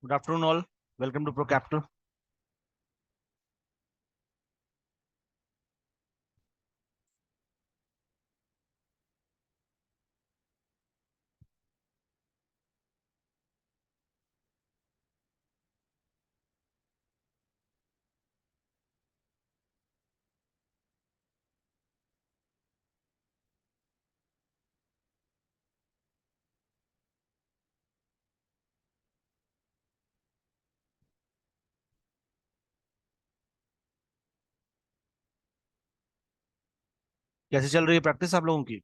Good afternoon, all. Welcome to Pro Capital. कैसे चल रही है प्रैक्टिस आप लोगों की?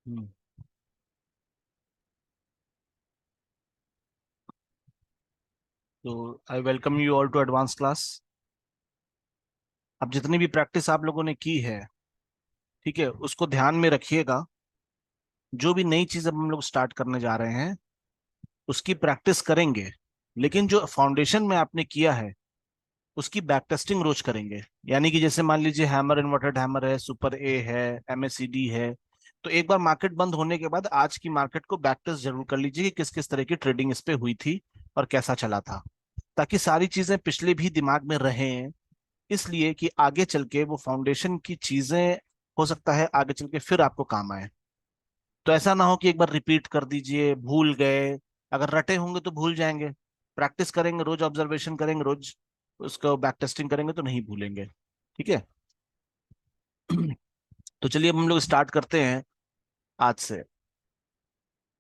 हम्म, तो I welcome you all to advance class. अब जितनी भी प्रैक्टिस आप लोगों ने की है, ठीक है, उसको ध्यान में रखिएगा। जो भी नई चीज अब हम लोग स्टार्ट करने जा रहे हैं, उसकी प्रैक्टिस करेंगे। लेकिन जो फाउंडेशन में आपने किया है, उसकी बैक टेस्टिंग रोज करेंगे। यानी कि जैसे मान लीजिए हैमर इन्वर्टेड हैमर है, सुपर ए है, एमएसीडी है, तो एक बार मार्केट बंद होने के बाद आज की मार्केट को बैक टेस्ट जरूर कर लीजिए कि किस किस तरह की ट्रेडिंग इस पे हुई थी और कैसा चला था, ताकि सारी चीजें पिछले भी दिमाग में रहें। इसलिए कि आगे चल के वो फाउंडेशन की चीजें हो सकता है आगे चल के फिर आपको काम आए। तो ऐसा ना हो कि एक बार रिपीट कर दीजिए, भूल गए। अगर रटे होंगे तो भूल जाएंगे। प्रैक्टिस करेंगे, रोज ऑब्जर्वेशन करेंगे, रोज उसको बैक टेस्टिंग करेंगे तो नहीं भूलेंगे। ठीक है। तो चलिए अब हम लोग स्टार्ट करते हैं आज से।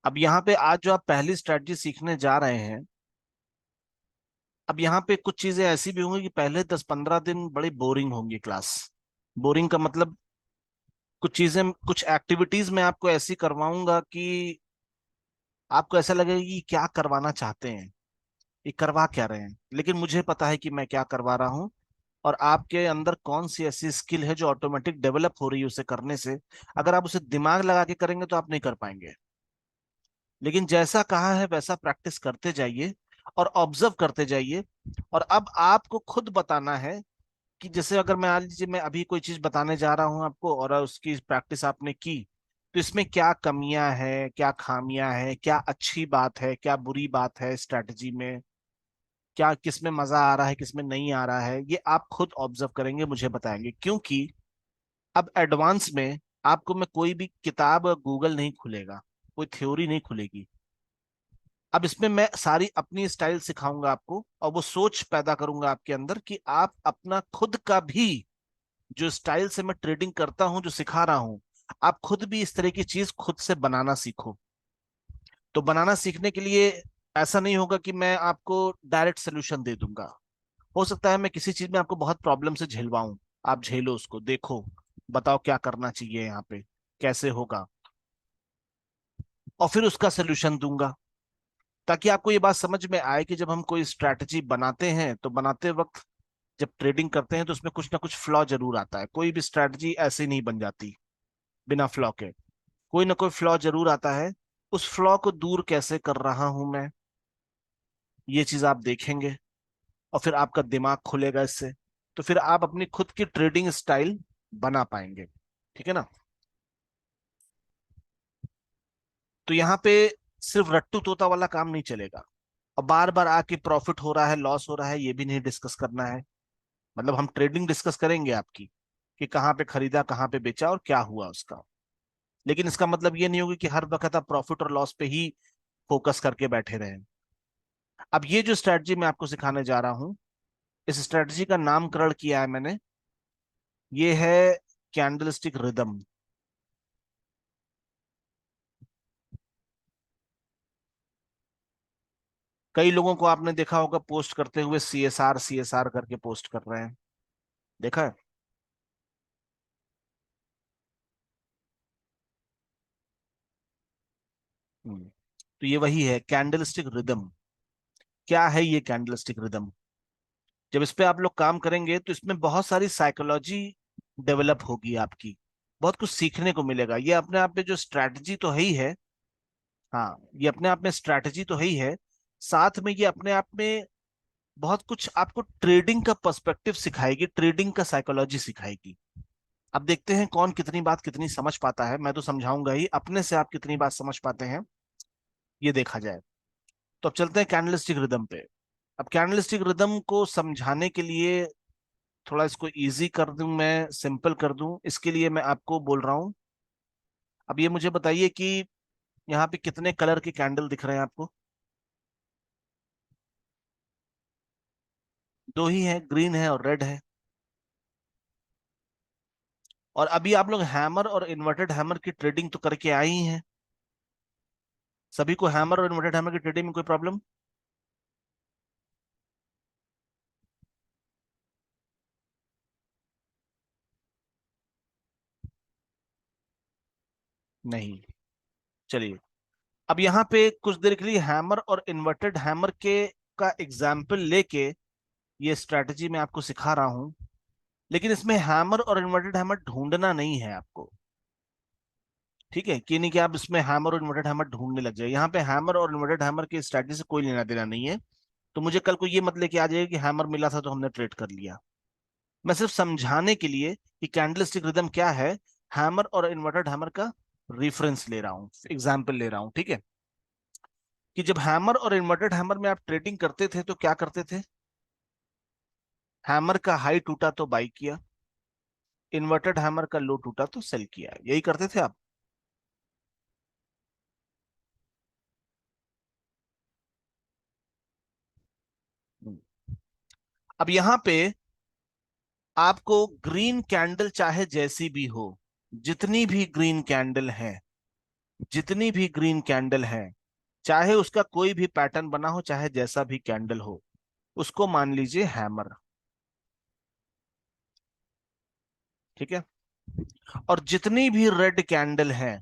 अब यहाँ पे आज जो आप पहली स्ट्रेटजी सीखने जा रहे हैं, अब यहाँ पे कुछ चीजें ऐसी भी होंगी कि पहले 10-15 दिन बड़ी बोरिंग होंगी क्लास। बोरिंग का मतलब कुछ चीजें, कुछ एक्टिविटीज मैं आपको ऐसी करवाऊंगा कि आपको ऐसा लगेगा कि क्या करवाना चाहते हैं, ये करवा क्या रहे हैं, लेकिन मुझे पता है कि मैं क्या करवा रहा हूँ। और आपके अंदर कौन सी ऐसी स्किल है जो ऑटोमेटिक डेवलप हो रही है उसे करने से। अगर आप उसे दिमाग लगा के करेंगे तो आप नहीं कर पाएंगे। लेकिन जैसा कहा है वैसा प्रैक्टिस करते जाइए और ऑब्जर्व करते जाइए। और अब आपको खुद बताना है कि जैसे अगर मैं मान लीजिए मैं अभी कोई चीज बताने जा रहा हूं आपको और उसकी प्रैक्टिस आपने की, तो इसमें क्या कमियां हैं, क्या खामियां हैं, क्या अच्छी बात है, क्या बुरी बात है स्ट्रैटेजी में, क्या किस में मजा आ रहा है, किस में नहीं आ रहा है, ये आप खुद ऑब्जर्व करेंगे, मुझे बताएंगे। क्योंकि अब एडवांस में आपको मैं कोई भी किताब गूगल नहीं खुलेगा, कोई थ्योरी नहीं खुलेगी। अब इसमें मैं सारी अपनी स्टाइल सिखाऊंगा आपको और वो सोच पैदा करूंगा आपके अंदर कि आप अपना खुद का भी जो स्टाइल से मैं ट्रेडिंग करता हूं, जो सिखा रहा हूं, आप खुद भी इस तरह की चीज खुद से बनाना सीखो। तो बनाना सीखने के लिए ऐसा नहीं होगा कि मैं आपको डायरेक्ट सोल्यूशन दे दूंगा। हो सकता है मैं किसी चीज में आपको बहुत प्रॉब्लम से झेलवाऊं, आप झेलो उसको, देखो, बताओ क्या करना चाहिए यहाँ पे, कैसे होगा, और फिर उसका सोल्यूशन दूंगा। ताकि आपको ये बात समझ में आए कि जब हम कोई स्ट्रैटेजी बनाते हैं तो बनाते वक्त, जब ट्रेडिंग करते हैं तो उसमें कुछ ना कुछ फ्लॉ जरूर आता है। कोई भी स्ट्रैटेजी ऐसे नहीं बन जाती बिना फ्लॉ के। कोई ना कोई फ्लॉ जरूर आता है। उस फ्लॉ को दूर कैसे कर रहा हूं मैं, ये चीज आप देखेंगे और फिर आपका दिमाग खुलेगा इससे। तो फिर आप अपनी खुद की ट्रेडिंग स्टाइल बना पाएंगे। ठीक है ना। तो यहाँ पे सिर्फ रट्टू तोता वाला काम नहीं चलेगा। और बार बार आके प्रॉफिट हो रहा है, लॉस हो रहा है, ये भी नहीं डिस्कस करना है। मतलब हम ट्रेडिंग डिस्कस करेंगे आपकी, कि कहाँ पे खरीदा, कहाँ पे बेचा और क्या हुआ उसका। लेकिन इसका मतलब ये नहीं होगा कि हर वक्त आप प्रॉफिट और लॉस पे ही फोकस करके बैठे रहें। अब ये जो स्ट्रेटजी मैं आपको सिखाने जा रहा हूँ, इस स्ट्रेटजी का नामकरण किया है मैंने, ये है कैंडलस्टिक रिदम। कई लोगों को आपने देखा होगा पोस्ट करते हुए, सीएसआर सीएसआर करके पोस्ट कर रहे हैं, देखा है? तो ये वही है कैंडलस्टिक रिदम। क्या है ये कैंडलस्टिक रिदम? जब इस पे आप लोग काम करेंगे तो इसमें बहुत सारी साइकोलॉजी डेवलप होगी आपकी। बहुत कुछ सीखने को मिलेगा। ये अपने आप में जो स्ट्रैटेजी तो है ही है। हाँ, ये अपने आप में स्ट्रैटेजी तो है ही है, साथ में ये अपने आप में बहुत कुछ आपको ट्रेडिंग का पर्सपेक्टिव सिखाएगी, ट्रेडिंग का साइकोलॉजी सिखाएगी। अब देखते हैं कौन कितनी बात कितनी समझ पाता है। मैं तो समझाऊंगा ही, अपने से आप कितनी बात समझ पाते हैं ये देखा जाए। तो अब चलते हैं कैंडलस्टिक रिदम पे। अब कैंडलस्टिक रिदम को समझाने के लिए थोड़ा इसको इजी कर दूं, मैं सिंपल कर दूं, इसके लिए मैं आपको बोल रहा हूं। अब ये मुझे बताइए कि यहाँ पे कितने कलर के कैंडल दिख रहे हैं आपको? दो ही है, ग्रीन है और रेड है। और अभी आप लोग हैमर और इन्वर्टेड हैमर की ट्रेडिंग तो करके आए ही हैं। सभी को हैमर और इन्वर्टेड हैमर की ट्रेडिंग में कोई प्रॉब्लम नहीं? चलिए, अब यहाँ पे कुछ देर के लिए हैमर और इन्वर्टेड हैमर के का एग्जाम्पल लेके ये स्ट्रैटेजी मैं आपको सिखा रहा हूं। लेकिन इसमें हैमर और इन्वर्टेड हैमर ढूंढना नहीं है आपको। ठीक है, कि नहीं कि आप इसमें हैमर और इन्वर्टेड हैमर ढूंढने लग जाए। यहाँ पे हैमर और इन्वर्टेड हैमर की स्ट्रैटेजी से कोई लेना देना नहीं है। तो मुझे कल को ये मत लेके आ जाएगा कि हैमर मिला था तो हमने ट्रेड कर लिया। मैं सिर्फ समझाने के लिए कि कैंडलस्टिक रिदम क्या है, हैमर और इन्वर्टेड हैमर का रेफरेंस ले रहा हूँ, एग्जाम्पल ले रहा हूँ। ठीक है, कि जब हैमर और इन्वर्टेड हैमर में आप ट्रेडिंग करते थे तो क्या करते थे? हैमर का हाई टूटा तो बाई किया, इन्वर्टेड हैमर का लो टूटा तो सेल किया, यही करते थे आप। अब यहां पे आपको ग्रीन कैंडल चाहे जैसी भी हो, जितनी भी ग्रीन कैंडल है, जितनी भी ग्रीन कैंडल है, चाहे उसका कोई भी पैटर्न बना हो, चाहे जैसा भी कैंडल हो, उसको मान लीजिए हैमर। ठीक है, और जितनी भी रेड कैंडल है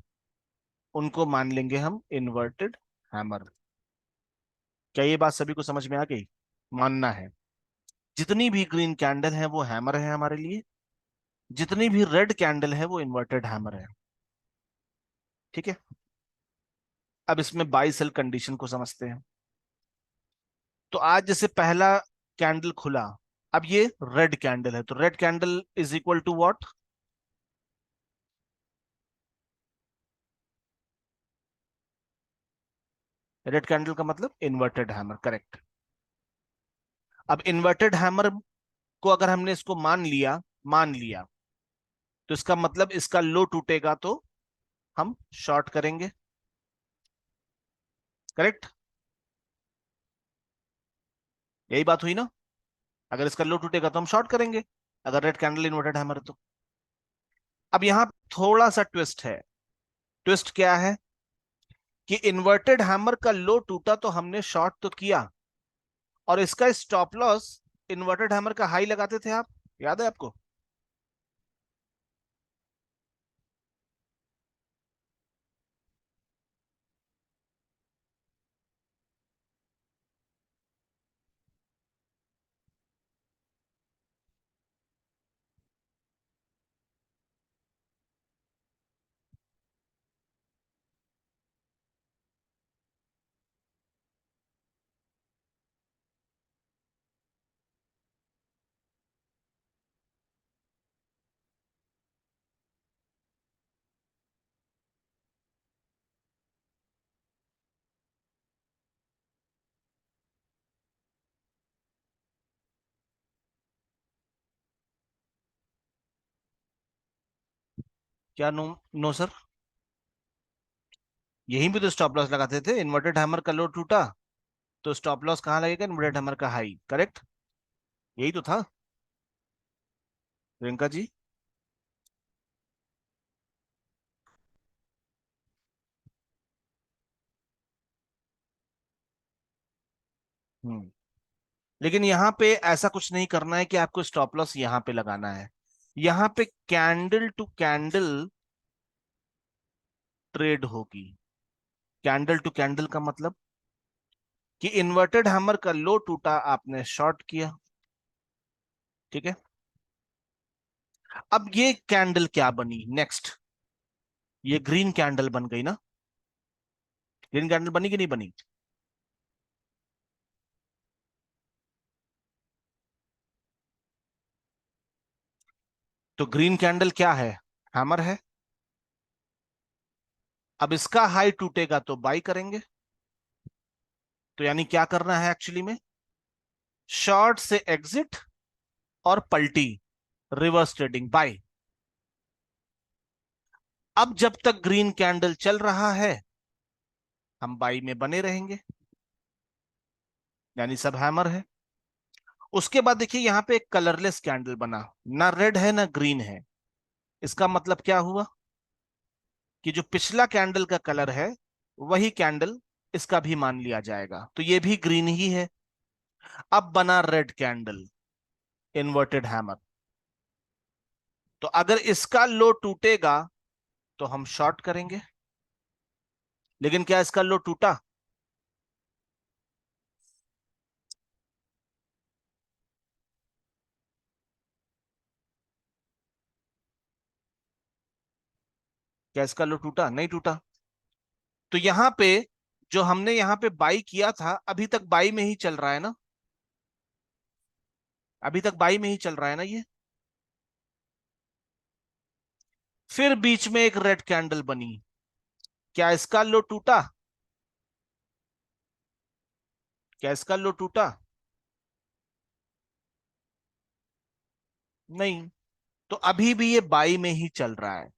उनको मान लेंगे हम इन्वर्टेड हैमर। क्या ये बात सभी को समझ में आ गई? मानना है जितनी भी ग्रीन कैंडल है वो हैमर है हमारे लिए, जितनी भी रेड कैंडल है वो इन्वर्टेड हैमर है। ठीक है, अब इसमें बाई सेल कंडीशन को समझते हैं। तो आज जैसे पहला कैंडल खुला, अब ये रेड कैंडल है, तो red candle is equal to what? Red candle का मतलब इन्वर्टेड हैमर, करेक्ट। अब इन्वर्टेड हैमर को अगर हमने इसको मान लिया तो इसका मतलब इसका लो टूटेगा तो हम शॉर्ट करेंगे, करेक्ट? यही बात हुई ना? अगर इसका लो टूटेगा तो हम शॉर्ट करेंगे, अगर रेड कैंडल इन्वर्टेड हैमर है तो। अब यहां थोड़ा सा ट्विस्ट है। ट्विस्ट क्या है? कि इन्वर्टेड हैमर का लो टूटा तो हमने शॉर्ट तो किया, और इसका स्टॉप लॉस इन्वर्टेड हैमर का हाई लगाते थे आप, याद है आपको? क्या? नो, नो सर, यहीं भी तो स्टॉप लॉस लगाते थे। इन्वर्टेड हैमर का लो टूटा तो स्टॉप लॉस कहाँ लगेगा? इन्वर्टेड हैमर का हाई, करेक्ट? यही तो था, प्रियंका जी। हम्म। लेकिन यहाँ पे ऐसा कुछ नहीं करना है कि आपको स्टॉप लॉस यहाँ पे लगाना है। यहाँ पे कैंडल टू कैंडल ट्रेड होगी। कैंडल टू कैंडल का मतलब कि इन्वर्टेड हैमर का लो टूटा, आपने शॉर्ट किया। ठीक है, अब ये कैंडल क्या बनी नेक्स्ट? ये ग्रीन कैंडल बन गई ना? ग्रीन कैंडल बनी कि नहीं बनी? तो ग्रीन कैंडल क्या है? हैमर है। अब इसका हाई टूटेगा तो बाई करेंगे। तो यानी क्या करना है एक्चुअली में? शॉर्ट से एग्जिट और पलटी, रिवर्स ट्रेडिंग बाय। अब जब तक ग्रीन कैंडल चल रहा है हम बाई में बने रहेंगे, यानी सब हैमर है। उसके बाद देखिए यहां पे एक कलरलेस कैंडल बना, ना रेड है ना ग्रीन है। इसका मतलब क्या हुआ कि जो पिछला कैंडल का कलर है वही कैंडल इसका भी मान लिया जाएगा, तो ये भी ग्रीन ही है। अब बना रेड कैंडल, इन्वर्टेड हैमर। तो अगर इसका लो टूटेगा तो हम शॉर्ट करेंगे, लेकिन क्या इसका लो टूटा? क्या इसका लो टूटा? नहीं टूटा। तो यहां पे जो हमने यहां पे बाई किया था अभी तक बाई में ही चल रहा है ना? अभी तक बाई में ही चल रहा है ना ये? फिर बीच में एक रेड कैंडल बनी, क्या इसका लो टूटा? क्या इसका लो टूटा? नहीं। तो अभी भी ये बाई में ही चल रहा है।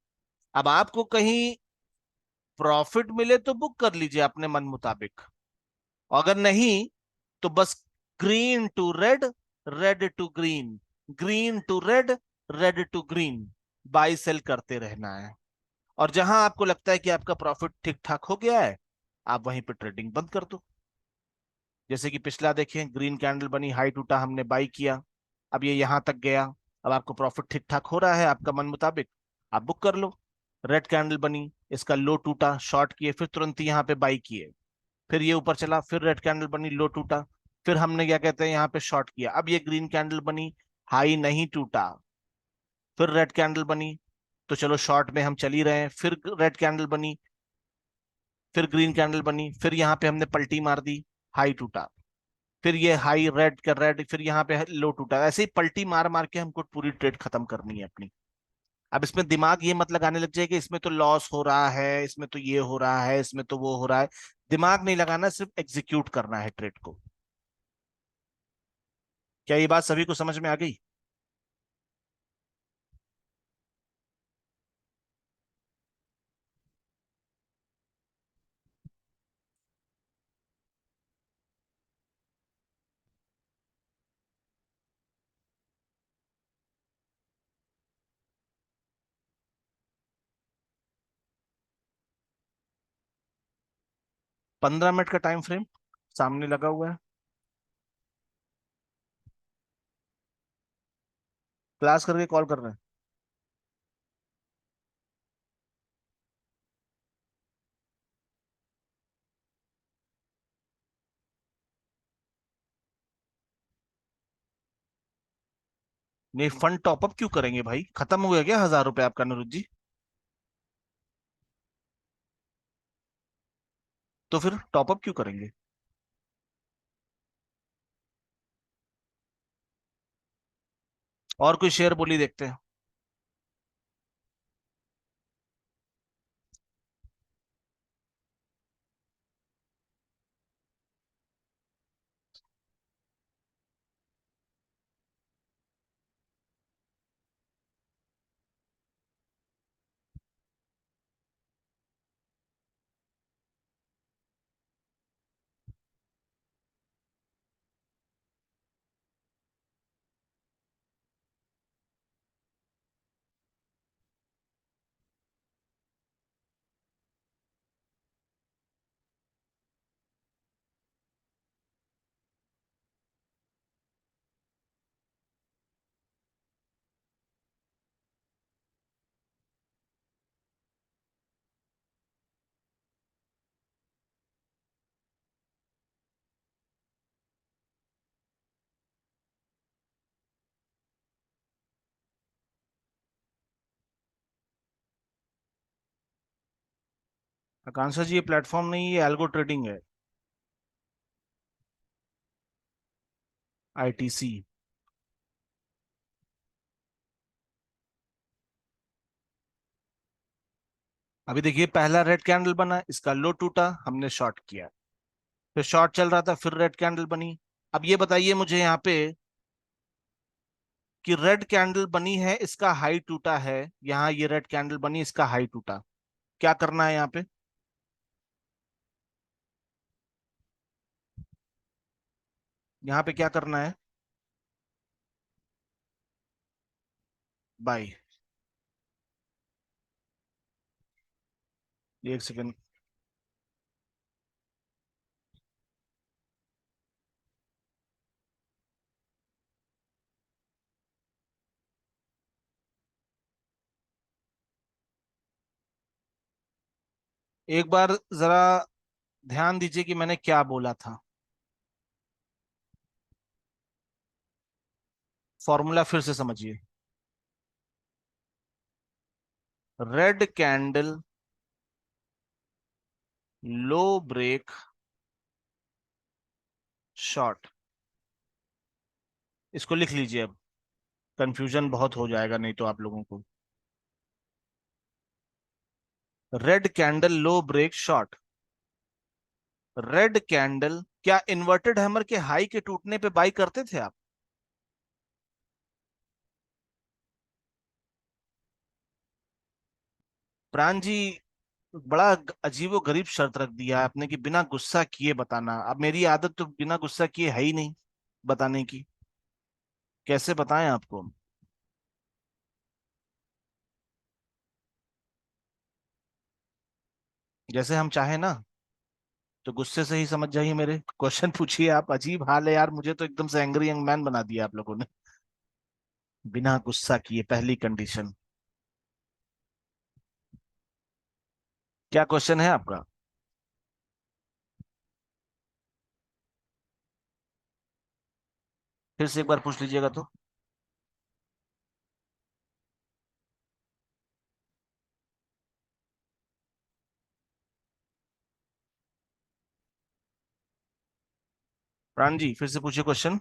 अब आपको कहीं प्रॉफिट मिले तो बुक कर लीजिए अपने मन मुताबिक, अगर नहीं तो बस green to red, red to green, green to red, red to green, buy sell करते रहना है। और जहां आपको लगता है कि आपका प्रॉफिट ठीक ठाक हो गया है आप वहीं पे ट्रेडिंग बंद कर दो। जैसे कि पिछला देखें, ग्रीन कैंडल बनी, हाई टूटा, हमने बाई किया, अब ये यहां तक गया, अब आपको प्रॉफिट ठीक ठाक हो रहा है आपका मन मुताबिक, आप बुक कर लो। रेड कैंडल बनी, इसका लो टूटा, शॉर्ट किए, फिर तुरंत यहाँ पे बाई किए, फिर ये ऊपर चला, फिर रेड कैंडल बनी, लो टूटा, फिर हमने क्या कहते हैं यहाँ पे शॉर्ट किया, अब ये ग्रीन कैंडल बनी, हाई नहीं टूटा, फिर रेड कैंडल बनी, तो चलो शॉर्ट में हम चल ही रहे हैं, फिर रेड कैंडल बनी, फिर ग्रीन कैंडल बनी, फिर यहाँ पे हमने पलटी मार दी, हाई टूटा, फिर ये हाई रेड का रेड, फिर यहाँ पे लो टूटा, ऐसे ही पलटी मार मार के हमको पूरी ट्रेड खत्म करनी है अपनी। अब इसमें दिमाग ये मत लगाने लग जाए कि इसमें तो लॉस हो रहा है, इसमें तो ये हो रहा है, इसमें तो वो हो रहा है। दिमाग नहीं लगाना, सिर्फ एग्जीक्यूट करना है ट्रेड को। क्या ये बात सभी को समझ में आ गई? 15 मिनट का टाइम फ्रेम सामने लगा हुआ है। क्लास करके कॉल कर रहे हैं। नहीं, फंड टॉपअप क्यों करेंगे भाई? खत्म हो गया क्या 1000 रुपए आपका अनुरुद्ध जी? तो फिर टॉपअप क्यों करेंगे? और कोई शेयर बोली देखते हैं। आकांक्षा जी, ये प्लेटफॉर्म नहीं, ये एल्गो ट्रेडिंग है। आईटीसी। अभी देखिए, पहला रेड कैंडल बना, इसका लो टूटा, हमने शॉर्ट किया। फिर शॉर्ट चल रहा था, फिर रेड कैंडल बनी। अब ये बताइए मुझे यहाँ पे कि रेड कैंडल बनी है, इसका हाई टूटा है। यहाँ ये रेड कैंडल बनी, इसका हाई टूटा। क्या करना है यहाँ पे? यहाँ पे क्या करना है? बाय। एक सेकंड। एक बार जरा ध्यान दीजिए कि मैंने क्या बोला था। फॉर्मूला फिर से समझिए। Red candle, low break, short. इसको लिख लीजिए अब, कंफ्यूजन बहुत हो जाएगा नहीं तो आप लोगों को। Red candle, low break, short. Red candle, क्या इन्वर्टेड हैमर के हाई के टूटने पे बाई करते थे आप? प्राण जी, बड़ा अजीबो गरीब शर्त रख दिया आपने कि बिना गुस्सा किए बताना। अब मेरी आदत तो बिना गुस्सा किए है ही नहीं बताने की। कैसे बताएं आपको? जैसे हम चाहे ना, तो गुस्से से ही समझ जाइए। मेरे क्वेश्चन पूछिए आप। अजीब हाल है यार, मुझे तो एकदम से एंग्री यंग मैन बना दिया आप लोगों ने। बिना गुस्सा किए, पहली कंडीशन। क्या क्वेश्चन है आपका? फिर से एक बार पूछ लीजिएगा तो। प्राण जी, फिर से पूछिए क्वेश्चन।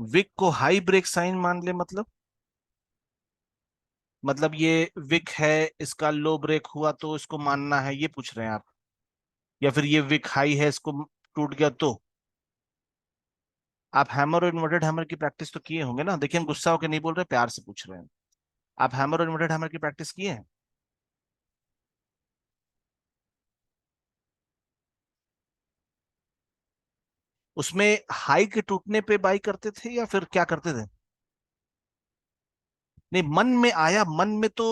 विक को हाई ब्रेक साइन मान ले मतलब? मतलब ये विक है, इसका लो ब्रेक हुआ तो इसको मानना है, ये पूछ रहे हैं आप? या फिर ये विक हाई है, इसको टूट गया तो? आप हैमर और इन्वर्टेड हैमर की प्रैक्टिस तो किए होंगे ना? देखिए, हम गुस्सा होकर नहीं बोल रहे, प्यार से पूछ रहे हैं। आप हैमर और इन्वर्टेड हैमर की प्रैक्टिस किए हैं? उसमें हाई के टूटने पे बाई करते थे या फिर क्या करते थे? नहीं, मन में आया, मन में तो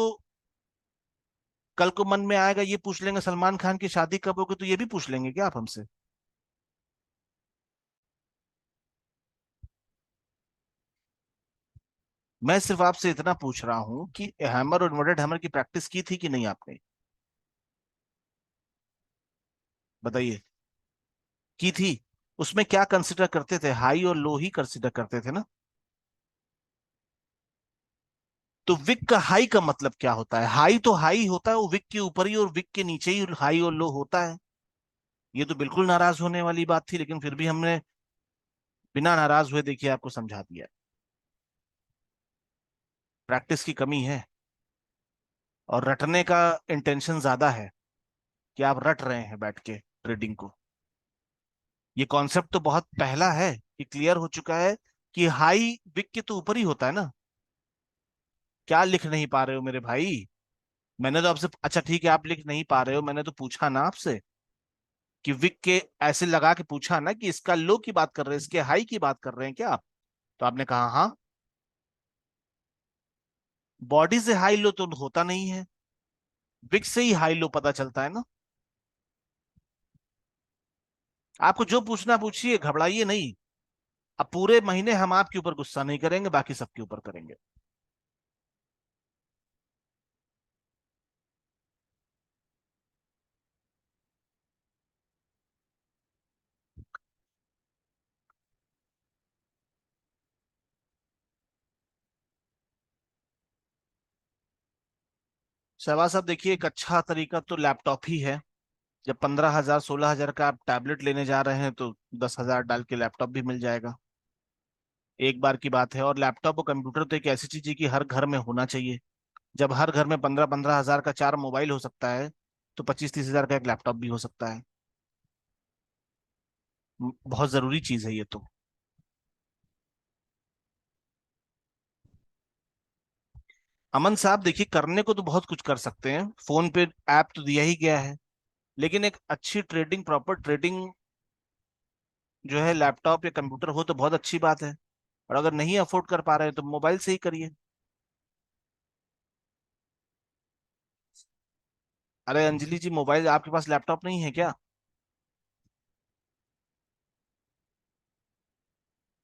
कल को मन में आएगा, ये पूछ लेंगे सलमान खान की शादी कब होगी, तो ये भी पूछ लेंगे क्या आप हमसे? मैं सिर्फ आपसे इतना पूछ रहा हूं कि हैमर और इन्वर्टेड हैमर की प्रैक्टिस की थी कि नहीं आपने? बताइए। की थी। उसमें क्या कंसिडर करते थे? हाई और लो ही कंसिडर करते थे ना? तो विक का हाई का मतलब क्या होता है? हाई तो हाई होता है, वो विक के ऊपर ही और विक के नीचे ही हाई और लो होता है। ये तो बिल्कुल नाराज होने वाली बात थी, लेकिन फिर भी हमने बिना नाराज हुए देखिए आपको समझा दिया। प्रैक्टिस की कमी है और रटने का इंटेंशन ज्यादा है, कि आप रट रहे हैं बैठ के ट्रेडिंग को। ये कॉन्सेप्ट तो बहुत पहला है, कि क्लियर हो चुका है कि हाई विक के तो ऊपर ही होता है ना। क्या लिख नहीं पा रहे हो मेरे भाई? मैंने तो आपसे, अच्छा ठीक है, आप लिख नहीं पा रहे हो, मैंने तो पूछा ना आपसे कि विक के, ऐसे लगा के पूछा ना कि इसका लो की बात कर रहे हैं, इसके हाई की बात कर रहे हैं क्या आप? तो आपने कहा हाँ। बॉडी से हाई लो तो होता नहीं है, विक से ही हाई लो पता चलता है ना। आपको जो पूछना पूछिए, घबराइए नहीं। अब पूरे महीने हम आपके ऊपर गुस्सा नहीं करेंगे, बाकी सबके ऊपर करेंगे। शहबाज साहब देखिए, एक अच्छा तरीका तो लैपटॉप ही है। जब 15,000 16,000 का आप टैबलेट लेने जा रहे हैं तो 10,000 डाल के लैपटॉप भी मिल जाएगा। एक बार की बात है। और लैपटॉप और कंप्यूटर तो एक ऐसी चीज है कि हर घर में होना चाहिए। जब हर घर में 15-15 हजार का 4 मोबाइल हो सकता है, तो 25-30 हजार का एक लैपटॉप भी हो सकता है। बहुत जरूरी चीज है ये तो। अमन साहब देखिए, करने को तो बहुत कुछ कर सकते हैं, फोन पे ऐप तो दिया ही गया है। लेकिन एक अच्छी ट्रेडिंग, प्रॉपर ट्रेडिंग जो है, लैपटॉप या कंप्यूटर हो तो बहुत अच्छी बात है। और अगर नहीं अफोर्ड कर पा रहे हैं तो मोबाइल से ही करिए। अरे अंजलि जी, मोबाइल आपके पास लैपटॉप नहीं है क्या?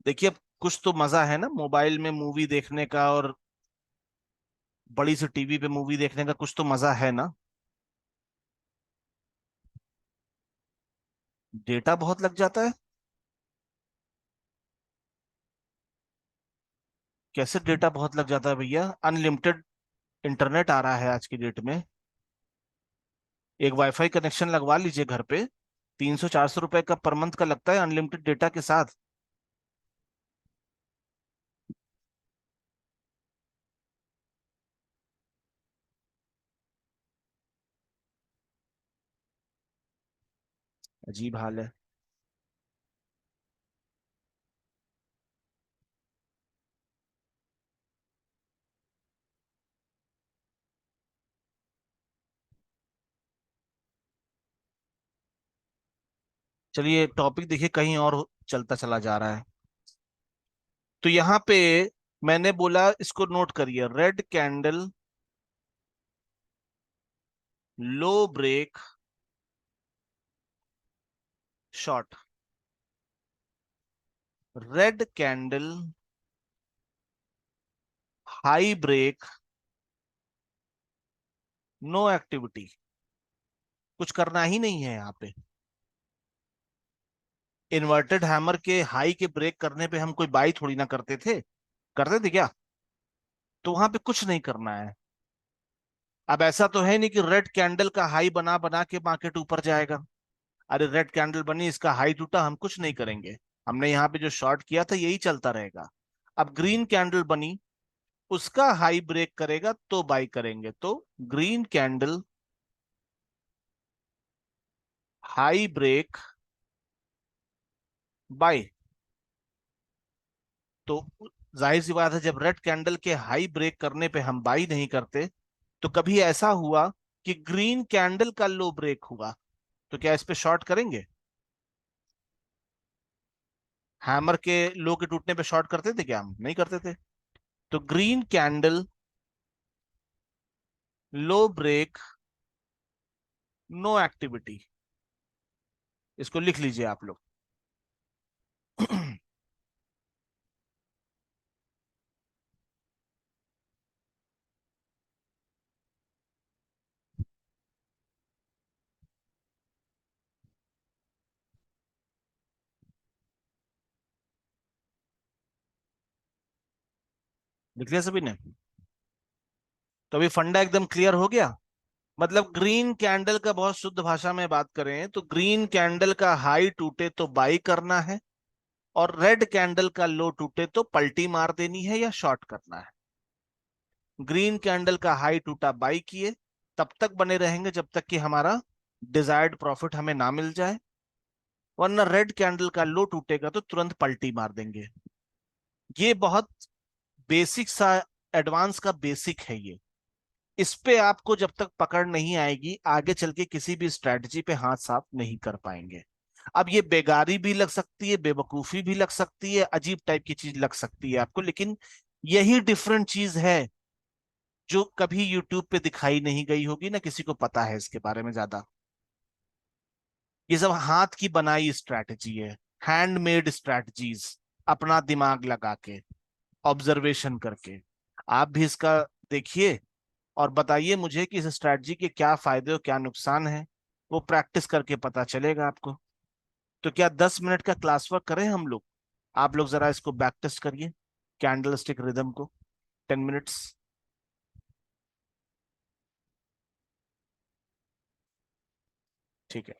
देखिए, अब कुछ तो मजा है ना मोबाइल में मूवी देखने का, और बड़ी सी टीवी पे मूवी देखने का कुछ तो मजा है ना। डेटा बहुत लग जाता है? कैसे डेटा बहुत लग जाता है भैया? अनलिमिटेड इंटरनेट आ रहा है आज की डेट में। एक वाईफाई कनेक्शन लगवा लीजिए घर पे। 300-400 रुपए का पर मंथ का लगता है अनलिमिटेड डेटा के साथ। अजीब हाल है। चलिए, टॉपिक देखिए कहीं और चलता चला जा रहा है। तो यहाँ पे मैंने बोला, इसको नोट करिए, red candle, low break, short. Red candle, high break, no activity. कुछ करना ही नहीं है यहाँ पे। इन्वर्टेड हैमर के हाई के ब्रेक करने पे हम कोई बाई थोड़ी ना करते थे। करते थे क्या? तो वहां पे कुछ नहीं करना है। अब ऐसा तो है नहीं कि रेड कैंडल का हाई बना बना के मार्केट ऊपर जाएगा। अरे रेड कैंडल बनी, इसका हाई टूटा, हम कुछ नहीं करेंगे। हमने यहाँ पे जो शॉर्ट किया था यही चलता रहेगा। अब ग्रीन कैंडल बनी, उसका हाई ब्रेक करेगा तो बाई करेंगे। तो green candle, high break, buy. तो जाहिर सी बात है, जब रेड कैंडल के हाई ब्रेक करने पे हम बाई नहीं करते, तो कभी ऐसा हुआ कि ग्रीन कैंडल का लो ब्रेक हुआ, तो क्या इस पे शॉर्ट करेंगे? हैमर के लो के टूटने पे शॉर्ट करते थे क्या? हम नहीं करते थे। तो green candle, low break, no activity. इसको लिख लीजिए आप लोग। लिख लिया सभी ने? तो अभी फंडा एकदम क्लियर हो गया। मतलब ग्रीन कैंडल का बहुत शुद्ध भाषा में बात करें तो ग्रीन कैंडल का हाई टूटे तो बाई करना है, और रेड कैंडल का लो टूटे तो पलटी मार देनी है या शॉर्ट करना है। ग्रीन कैंडल का हाई टूटा, बाई किए, तब तक बने रहेंगे जब तक कि हमारा डिजायर्ड प्रॉफिट हमें ना मिल जाए। वरना रेड कैंडल का लो टूटेगा तो तुरंत पलटी मार देंगे। ये बहुत बेसिक सा, एडवांस का बेसिक है ये। इस पे आपको जब तक पकड़ नहीं आएगी, आगे चल के किसी भी स्ट्रैटेजी पे हाथ साफ नहीं कर पाएंगे। अब ये बेगारी भी लग सकती है, बेवकूफी भी लग सकती है, अजीब टाइप की चीज लग सकती है आपको, लेकिन यही डिफरेंट चीज है जो कभी यूट्यूब पे दिखाई नहीं गई होगी, ना किसी को पता है इसके बारे में ज्यादा। ये सब हाथ की बनाई स्ट्रैटेजी है, हैंडमेड स्ट्रैटेजीज, अपना दिमाग लगा के, ऑब्जर्वेशन करके। आप भी इसका देखिए और बताइए मुझे कि इस स्ट्रैटेजी के क्या फायदे और क्या नुकसान है। वो प्रैक्टिस करके पता चलेगा आपको। तो क्या 10 मिनट का क्लास वर्क करें हम लोग? आप लोग जरा इसको बैक टेस्ट करिए, कैंडल स्टिक रिदम को, 10 मिनट्स। ठीक है।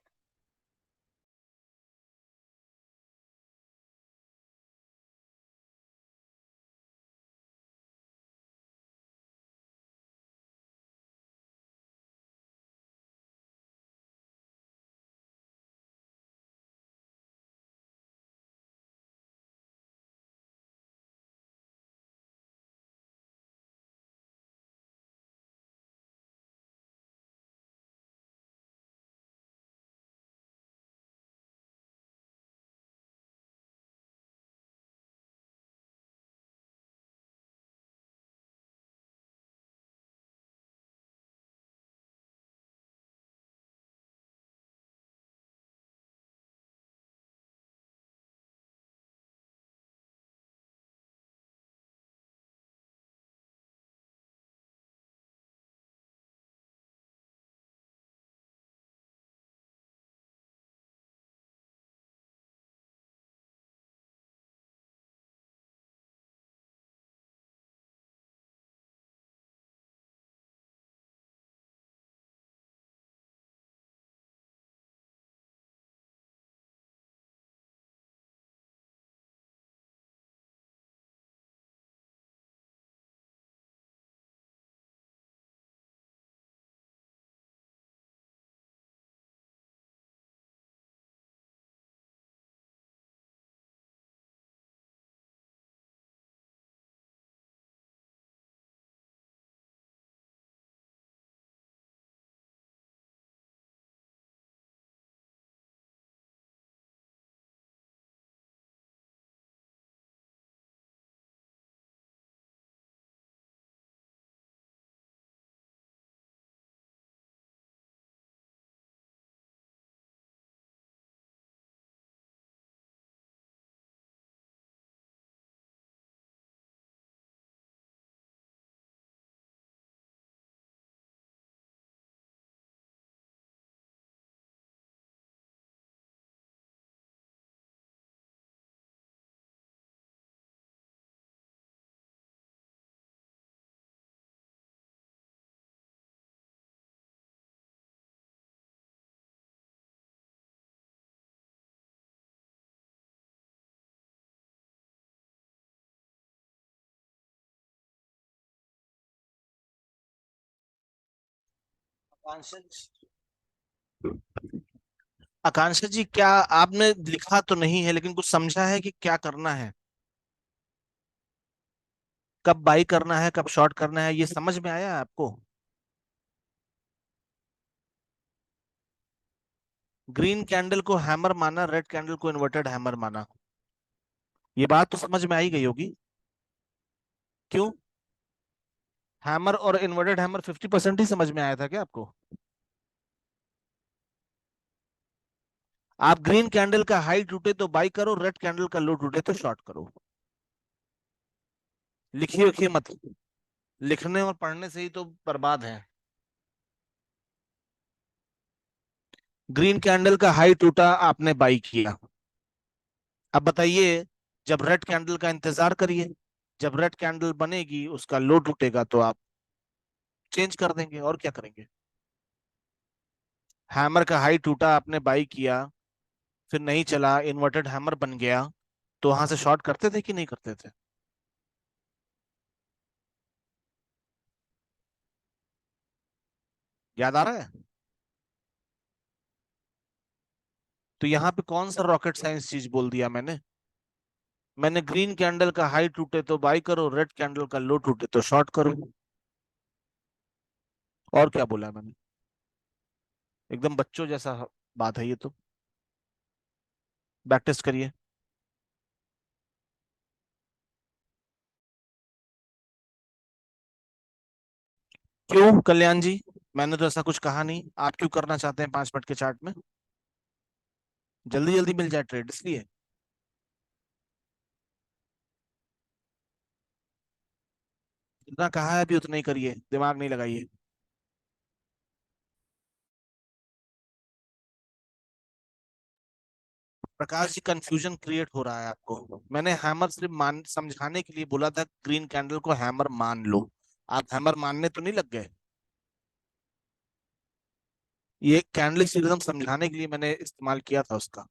आकांक्षा जी, आकांक्षा जी, क्या आपने लिखा तो नहीं है लेकिन कुछ समझा है कि क्या करना है? कब बाई करना है, कब शॉर्ट करना है, ये समझ में आया आपको? ग्रीन कैंडल को हैमर माना, रेड कैंडल को इन्वर्टेड हैमर माना। ये बात तो समझ में आई गई होगी। क्यों? हैमर और इन्वर्टेड हैमर 50% ही समझ में आया था क्या आपको? आप ग्रीन कैंडल का हाई टूटे तो बाई करो, रेड कैंडल का लो टूटे तो शॉर्ट करो। लिखिए लिखिए मत। लिखने और पढ़ने से ही तो बर्बाद है। ग्रीन कैंडल का हाई टूटा, आपने बाई किया। अब बताइए, जब रेड कैंडल का इंतजार करिए। जब रेड कैंडल बनेगी, उसका लो टूटेगा तो आप चेंज कर देंगे, और क्या करेंगे। हैमर का हाई टूटा, आपने बाई किया, फिर नहीं चला, इन्वर्टेड हैमर बन गया, तो वहां से शॉर्ट करते थे कि नहीं करते थे? याद आ रहा है? तो यहाँ पे कौन सा रॉकेट साइंस चीज बोल दिया मैंने? मैंने ग्रीन कैंडल का हाई टूटे तो बाई करो, रेड कैंडल का लो टूटे तो शॉर्ट करो। और क्या बोला मैंने? एकदम बच्चों जैसा बात है ये तो। बैक टेस्ट करिए। क्यों कल्याण जी? मैंने तो ऐसा कुछ कहा नहीं। आप क्यों करना चाहते हैं 5 मिनट के चार्ट में? जल्दी जल्दी मिल जाए ट्रेड इसलिए? जितना कहा है अभी उतना ही करिए, दिमाग नहीं लगाइए। प्रकाश जी, कंफ्यूजन क्रिएट हो रहा है आपको। मैंने हैमर सिर्फ मान समझाने के लिए बोला था, ग्रीन कैंडल को हैमर मान लो। आप हैमर मानने तो नहीं लग गए? ये कैंडल सिस्टम समझाने के लिए मैंने इस्तेमाल किया था उसका।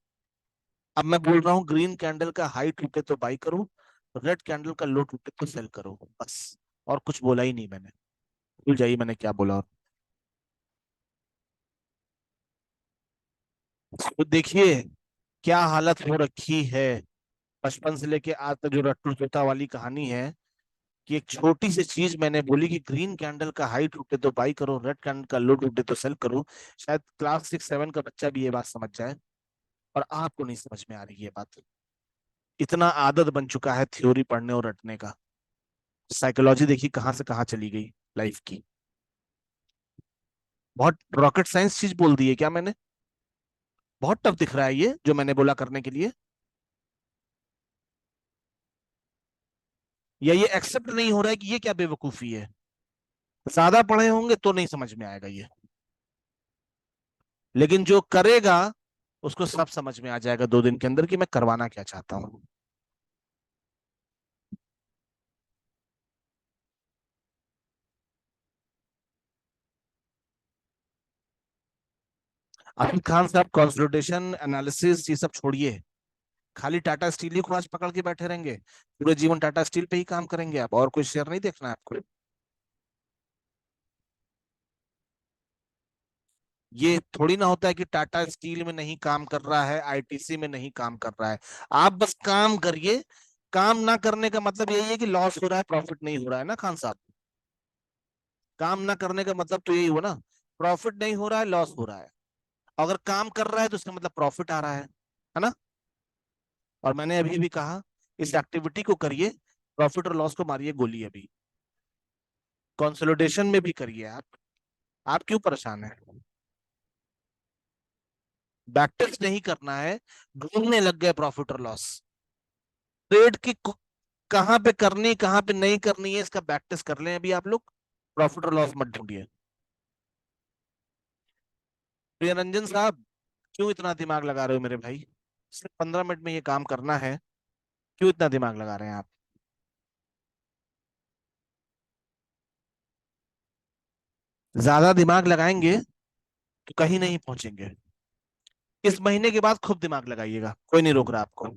अब मैं बोल रहा हूँ ग्रीन कैंडल का हाई टूटे तो बाई करो, रेड कैंडल का लो टूटे तो सेल करो, बस। और कुछ बोला ही नहीं मैंने। भूल जाइए मैंने क्या बोला। और तो देखिए क्या हालत हो रखी है, बचपन से लेके आज तक जो रट्टू तोता वाली कहानी है, कि एक छोटी सी चीज मैंने बोली कि ग्रीन कैंडल का हाई टूटे तो बाई करो, रेड कैंडल का लो टूटे तो सेल करो। शायद क्लास 6 7 का बच्चा भी ये बात समझ जाए, और आपको नहीं समझ में आ रही ये बात। इतना आदत बन चुका है थ्योरी पढ़ने और रटने का। साइकोलॉजी देखिए कहाँ से कहाँ चली गई लाइफ की। बहुत रॉकेट साइंस चीज बोल दी है क्या मैंने? बहुत टफ दिख रहा है ये जो मैंने बोला करने के लिए? या ये एक्सेप्ट नहीं हो रहा है कि ये क्या बेवकूफी है? ज्यादा पढ़े होंगे तो नहीं समझ में आएगा ये, लेकिन जो करेगा उसको सब समझ में आ जाएगा 2 दिन के अंदर कि मैं करवाना क्या चाहता हूँ। आफिफ खान साहब, कंसोलिडेशन एनालिसिस ये सब छोड़िए। खाली टाटा स्टील ही को आज पकड़ के बैठे रहेंगे? पूरे जीवन टाटा स्टील पे ही काम करेंगे आप, और कोई शेयर नहीं देखना है आपको? ये थोड़ी ना होता है कि टाटा स्टील में नहीं काम कर रहा है, आईटीसी में नहीं काम कर रहा है। आप बस काम करिए। काम ना करने का मतलब यही है कि लॉस हो रहा है, प्रॉफिट नहीं हो रहा है ना खान साहब? काम ना करने का मतलब तो यही हुआ ना, प्रॉफिट नहीं हो रहा है, लॉस हो रहा है। अगर काम कर रहा है तो इसका मतलब प्रॉफिट आ रहा है ना? और मैंने अभी भी कहा, इस एक्टिविटी को करिए, प्रॉफिट और लॉस को मारिए गोली अभी। कंसोलिडेशन में भी करिए आप क्यों परेशान है? बैक टेस्ट नहीं करना है, ढूंढने लग गए प्रॉफिट और लॉस। ट्रेड की कहाँ पे करनी कहाँ पे नहीं करनी है इसका बैक टेस्ट कर लें अभी आप लोग। प्रॉफिट और लॉस मत ढूंढिए। प्रियरंजन साहब, क्यों इतना दिमाग लगा रहे हो मेरे भाई? सिर्फ 15 मिनट में ये काम करना है, क्यों इतना दिमाग लगा रहे हैं आप? ज्यादा दिमाग लगाएंगे तो कहीं नहीं पहुंचेंगे। इस महीने के बाद खूब दिमाग लगाइएगा, कोई नहीं रोक रहा आपको।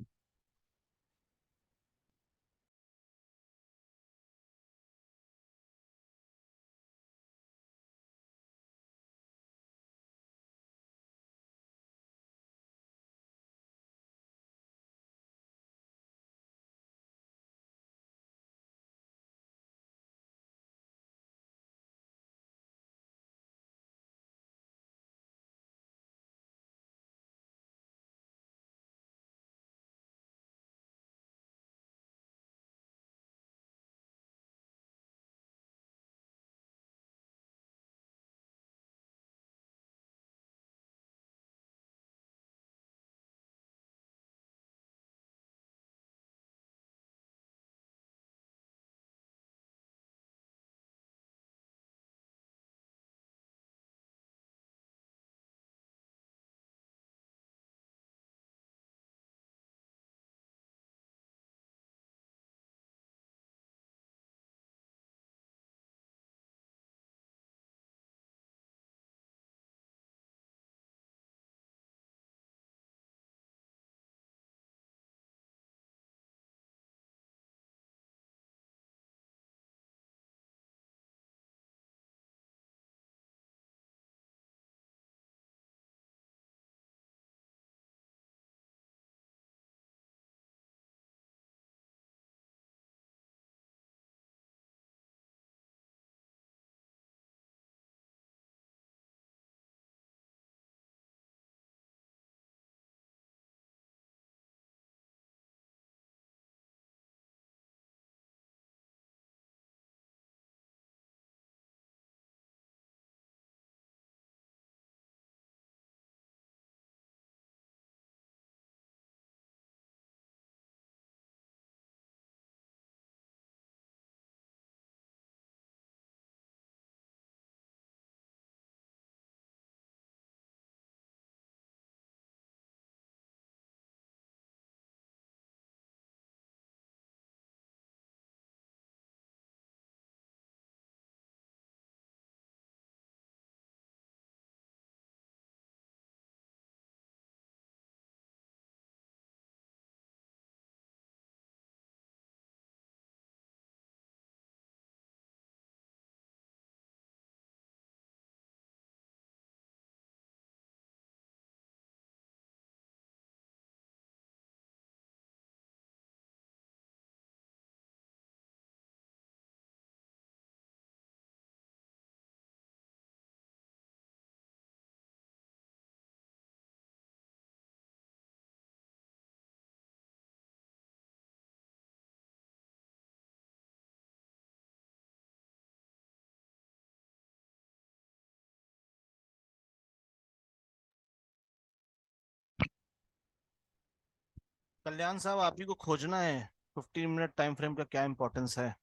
कल्याण साहब, आप ही को खोजना है 15 मिनट टाइम फ्रेम का क्या इंपॉर्टेंस है,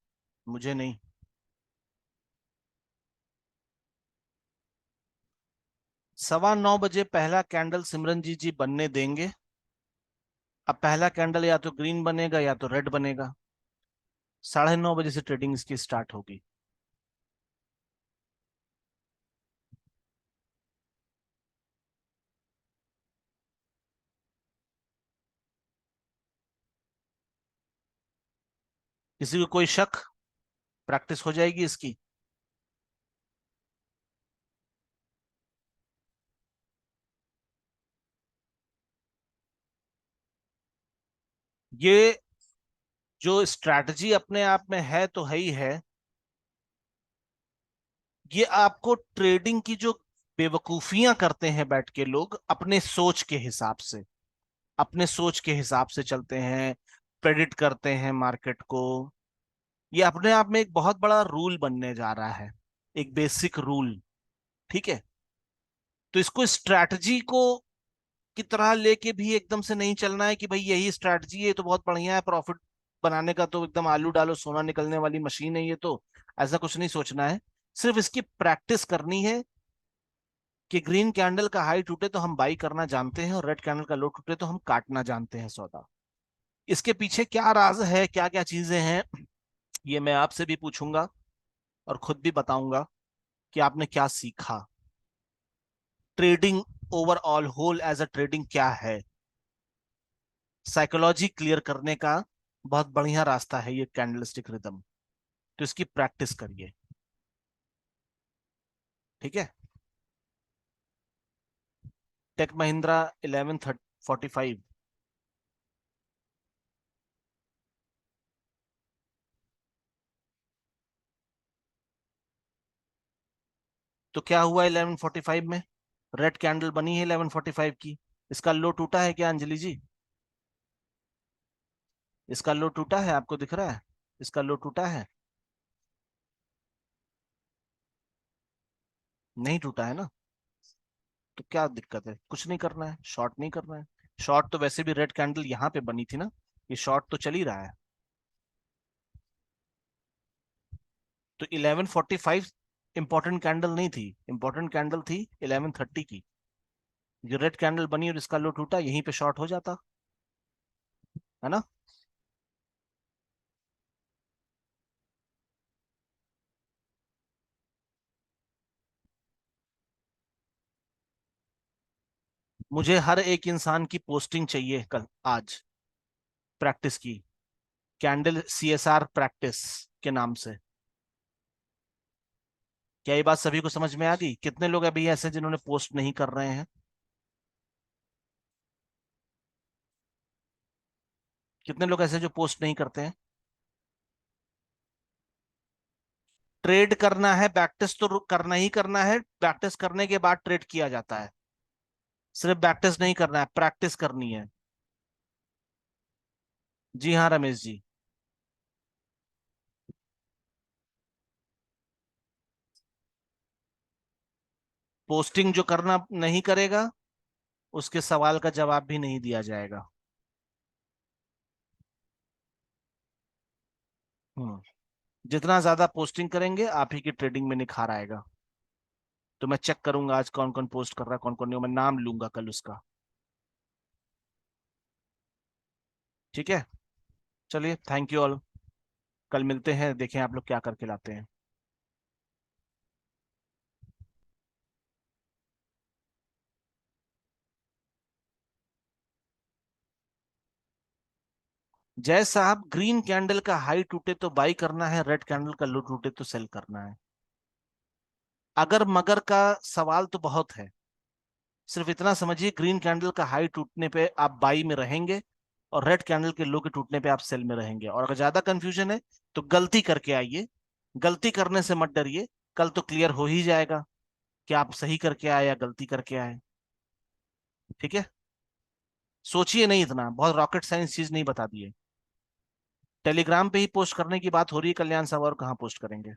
मुझे नहीं। 9:15 बजे पहला कैंडल सिमरन जी बनने देंगे। अब पहला कैंडल या तो ग्रीन बनेगा या तो रेड बनेगा। 9:30 बजे से ट्रेडिंग इसकी स्टार्ट होगी। किसी को कोई शक? प्रैक्टिस हो जाएगी इसकी। ये जो स्ट्रैटेजी अपने आप में है तो है ही है। ये आपको ट्रेडिंग की जो बेवकूफियां करते हैं बैठ के लोग अपने सोच के हिसाब से, अपने सोच के हिसाब से चलते हैं, प्रेडिक्ट करते हैं मार्केट को। ये अपने आप में एक बहुत बड़ा रूल बनने जा रहा है, एक बेसिक रूल। ठीक है। तो इसको स्ट्रैटेजी को की तरह लेके भी एकदम से नहीं चलना है कि भाई यही स्ट्रैटेजी है तो बहुत बढ़िया है, प्रॉफिट बनाने का तो एकदम आलू डालो सोना निकलने वाली मशीन है ये तो। ऐसा कुछ नहीं सोचना है। सिर्फ इसकी प्रैक्टिस करनी है कि ग्रीन कैंडल का हाई टूटे तो हम बाई करना जानते हैं और रेड कैंडल का लो टूटे तो हम काटना जानते हैं सौदा। इसके पीछे क्या राज है, क्या क्या चीजें हैं, ये मैं आपसे भी पूछूंगा और खुद भी बताऊंगा कि आपने क्या सीखा। Trading overall whole as a trading क्या है, साइकोलॉजी क्लियर करने का बहुत बढ़िया रास्ता है ये कैंडलस्टिक रिदम। तो इसकी प्रैक्टिस करिए। ठीक है। टेक महिंद्रा 11:45। तो क्या हुआ 11:45 में? रेड कैंडल बनी है 11:45 की। इसका लो टूटा है क्या अंजलि जी? इसका लो टूटा है, आपको दिख रहा है? इसका लो टूटा है? नहीं टूटा है ना? तो क्या दिक्कत है? कुछ नहीं करना है, शॉर्ट नहीं करना है। शॉर्ट तो वैसे भी रेड कैंडल यहाँ पे बनी थी ना, ये शॉर्ट तो चल ही रहा है। तो 11:45 इंपॉर्टेंट कैंडल नहीं थी, इंपॉर्टेंट कैंडल थी 11:30 की। जो रेड कैंडल बनी और इसका लो टूटा, यहीं पे शॉर्ट हो जाता, है ना? मुझे हर एक इंसान की पोस्टिंग चाहिए कल, आज, प्रैक्टिस की, कैंडल CSR प्रैक्टिस के नाम से। क्या ये बात सभी को समझ में आ गई? कितने लोग अभी ऐसे हैं जिन्होंने पोस्ट नहीं कर रहे हैं? कितने लोग ऐसे जो पोस्ट नहीं करते हैं? ट्रेड करना है, प्रैक्टिस तो करना ही करना है, प्रैक्टिस करने के बाद ट्रेड किया जाता है। सिर्फ प्रैक्टिस नहीं करना है, प्रैक्टिस करनी है। जी हाँ रमेश जी। पोस्टिंग जो करना नहीं करेगा, उसके सवाल का जवाब भी नहीं दिया जाएगा। हम्म। जितना ज्यादा पोस्टिंग करेंगे आप ही की ट्रेडिंग में निखार आएगा। तो मैं चेक करूंगा आज कौन कौन पोस्ट कर रहा है, कौन कौन नहीं, मैं नाम लूंगा कल उसका। ठीक है। चलिए, थैंक यू ऑल। कल मिलते हैं, देखें आप लोग क्या करके लाते हैं। जय साहब, ग्रीन कैंडल का हाई टूटे तो बाई करना है, रेड कैंडल का लो टूटे तो सेल करना है। अगर मगर का सवाल तो बहुत है। सिर्फ इतना समझिए, ग्रीन कैंडल का हाई टूटने पे आप बाई में रहेंगे और रेड कैंडल के लो के टूटने पे आप सेल में रहेंगे। और अगर ज्यादा कंफ्यूजन है तो गलती करके आइए, गलती करने से मत डरिए। कल तो क्लियर हो ही जाएगा कि आप सही करके आए या गलती करके आए। ठीक है। सोचिए नहीं, इतना बहुत रॉकेट साइंस चीज नहीं बता दिए। टेलीग्राम पे ही पोस्ट करने की बात हो रही है कल्याण साहब, और कहाँ पोस्ट करेंगे?